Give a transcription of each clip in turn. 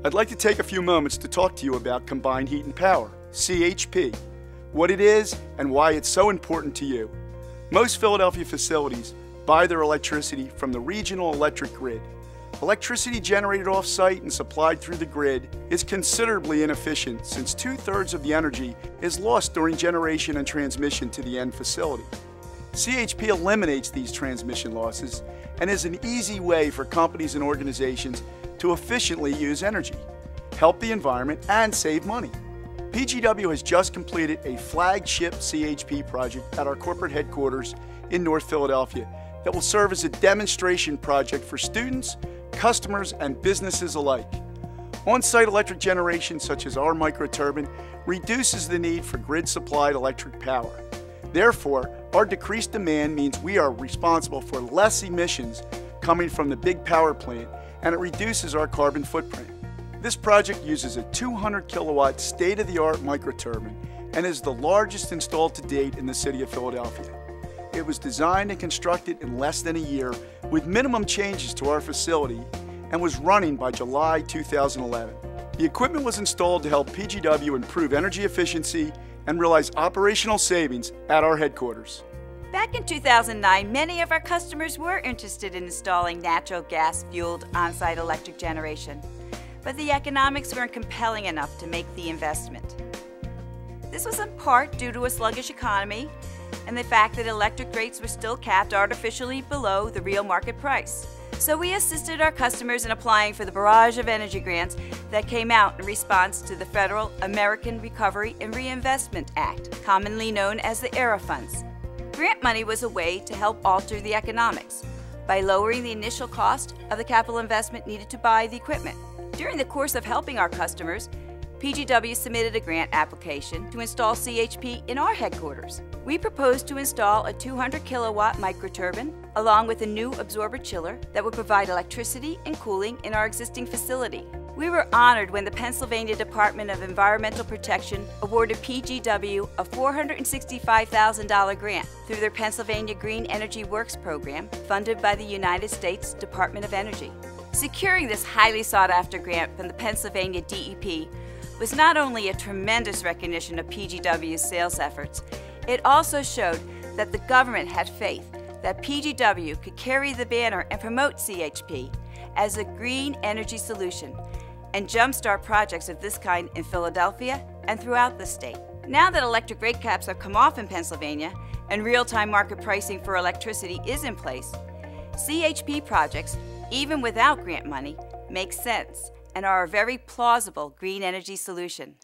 I'd like to take a few moments to talk to you about combined heat and power, CHP, what it is and why it's so important to you. Most Philadelphia facilities buy their electricity from the regional electric grid. Electricity generated off-site and supplied through the grid is considerably inefficient since 2/3 of the energy is lost during generation and transmission to the end facility. CHP eliminates these transmission losses and is an easy way for companies and organizations to efficiently use energy, help the environment, and save money. PGW has just completed a flagship CHP project at our corporate headquarters in North Philadelphia that will serve as a demonstration project for students, customers, and businesses alike. On-site electric generation, such as our microturbine, reduces the need for grid-supplied electric power. Therefore, our decreased demand means we are responsible for less emissions coming from the big power plant, and it reduces our carbon footprint. This project uses a 200 kilowatt state-of-the-art microturbine and is the largest installed to date in the city of Philadelphia. It was designed and constructed in less than a year with minimum changes to our facility and was running by July 2011. The equipment was installed to help PGW improve energy efficiency and realize operational savings at our headquarters. Back in 2009, many of our customers were interested in installing natural gas-fueled on-site electric generation, but the economics weren't compelling enough to make the investment. This was in part due to a sluggish economy and the fact that electric rates were still capped artificially below the real market price. So we assisted our customers in applying for the barrage of energy grants that came out in response to the Federal American Recovery and Reinvestment Act, commonly known as the ERA funds. Grant money was a way to help alter the economics by lowering the initial cost of the capital investment needed to buy the equipment. During the course of helping our customers, PGW submitted a grant application to install CHP in our headquarters. We proposed to install a 200 kilowatt microturbine along with a new absorber chiller that would provide electricity and cooling in our existing facility. We were honored when the Pennsylvania Department of Environmental Protection awarded PGW a $465,000 grant through their Pennsylvania Green Energy Works program funded by the United States Department of Energy. Securing this highly sought-after grant from the Pennsylvania DEP was not only a tremendous recognition of PGW's sales efforts, it also showed that the government had faith that PGW could carry the banner and promote CHP as a green energy solution and jumpstart projects of this kind in Philadelphia and throughout the state. Now that electric rate caps have come off in Pennsylvania and real-time market pricing for electricity is in place, CHP projects, even without grant money, make sense and are a very plausible green energy solution.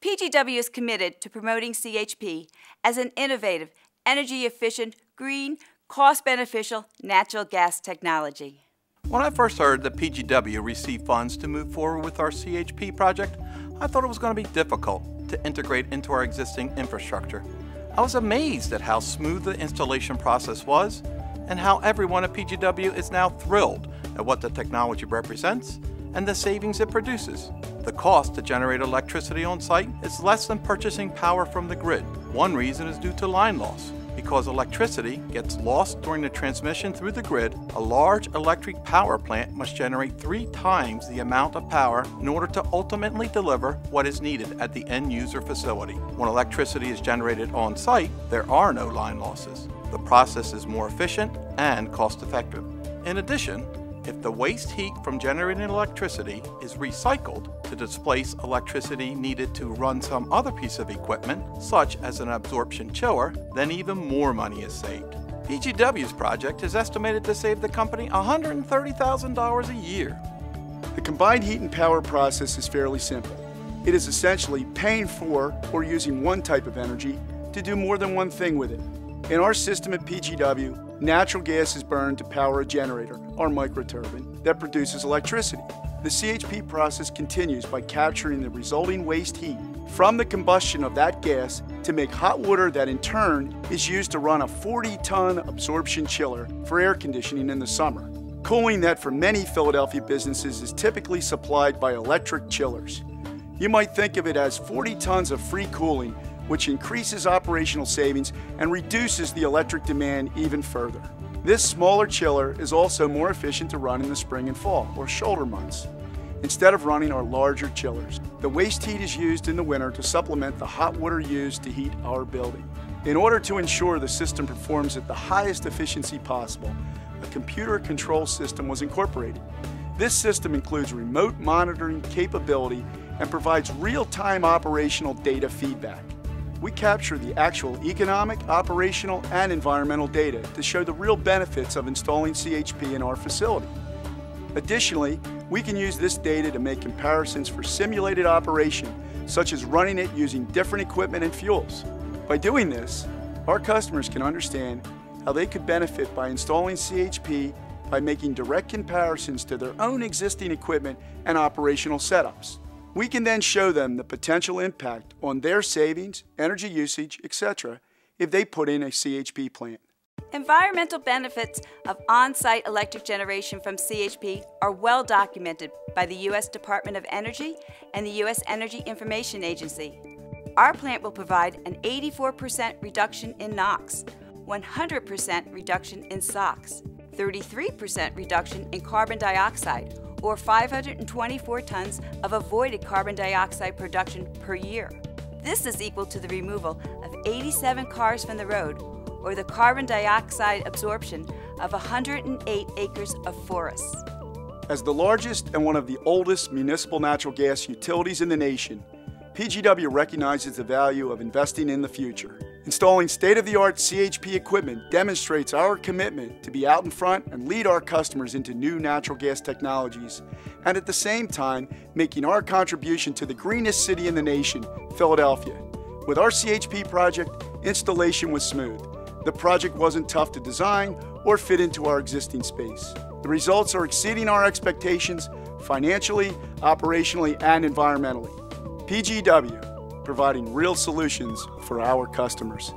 PGW is committed to promoting CHP as an innovative, energy-efficient, green, cost-beneficial natural gas technology. When I first heard that PGW received funds to move forward with our CHP project, I thought it was going to be difficult to integrate into our existing infrastructure. I was amazed at how smooth the installation process was and how everyone at PGW is now thrilled at what the technology represents and the savings it produces. The cost to generate electricity on site is less than purchasing power from the grid. One reason is due to line loss. Because electricity gets lost during the transmission through the grid, a large electric power plant must generate 3 times the amount of power in order to ultimately deliver what is needed at the end user facility. When electricity is generated on site, there are no line losses. The process is more efficient and cost effective. In addition, if the waste heat from generating electricity is recycled to displace electricity needed to run some other piece of equipment, such as an absorption chiller, then even more money is saved. PGW's project is estimated to save the company $130,000 a year. The combined heat and power process is fairly simple. It is essentially paying for or using one type of energy to do more than one thing with it. In our system at PGW, natural gas is burned to power a generator, our microturbine, that produces electricity. The CHP process continues by capturing the resulting waste heat from the combustion of that gas to make hot water that in turn is used to run a 40-ton absorption chiller for air conditioning in the summer. Cooling that for many Philadelphia businesses is typically supplied by electric chillers. You might think of it as 40 tons of free cooling, which increases operational savings and reduces the electric demand even further. This smaller chiller is also more efficient to run in the spring and fall, or shoulder months. instead of running our larger chillers. The waste heat is used in the winter to supplement the hot water used to heat our building. In order to ensure the system performs at the highest efficiency possible, a computer control system was incorporated. This system includes remote monitoring capability and provides real-time operational data feedback. We capture the actual economic, operational, and environmental data to show the real benefits of installing CHP in our facility. Additionally, we can use this data to make comparisons for simulated operation, such as running it using different equipment and fuels. By doing this, our customers can understand how they could benefit by installing CHP by making direct comparisons to their own existing equipment and operational setups. We can then show them the potential impact on their savings, energy usage, etc. if they put in a CHP plant. Environmental benefits of on-site electric generation from CHP are well documented by the U.S. Department of Energy and the U.S. Energy Information Agency. Our plant will provide an 84% reduction in NOx, 100% reduction in SOx, 33% reduction in carbon dioxide, or 524 tons of avoided carbon dioxide production per year. This is equal to the removal of 87 cars from the road, or the carbon dioxide absorption of 108 acres of forests. As the largest and one of the oldest municipal natural gas utilities in the nation, PGW recognizes the value of investing in the future. Installing state-of-the-art CHP equipment demonstrates our commitment to be out in front and lead our customers into new natural gas technologies, and at the same time, making our contribution to the greenest city in the nation, Philadelphia. With our CHP project, installation was smooth. The project wasn't tough to design or fit into our existing space. The results are exceeding our expectations financially, operationally, and environmentally. PGW, providing real solutions for our customers.